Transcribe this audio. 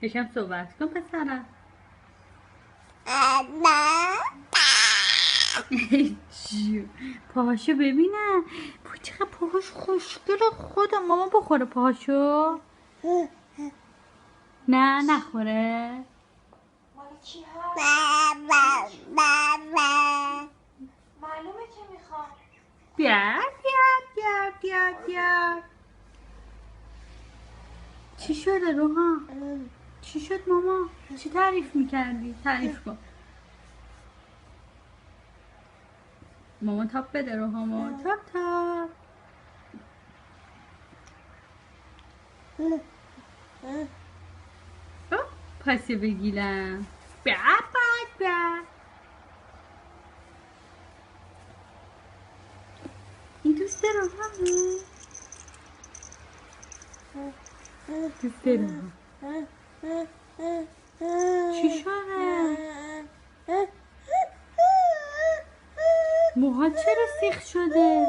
یکم صحبت کن پسرم. پاهاشو ببینم. چقدر پاهاش خوشگله. خدا ماما بخوره پاهاشو. نه نخوره. معلومه که میخوام. بیا. چی شده روحان؟ چی شد ماما؟ چی تعریف میکردی؟ تعریف کن. ماما تاپ بده روحان. تاپ. پاسی بگیرم. بیا. این دوست روحانه. دوست روحان. چی شده؟ موها چرا سیخ شده؟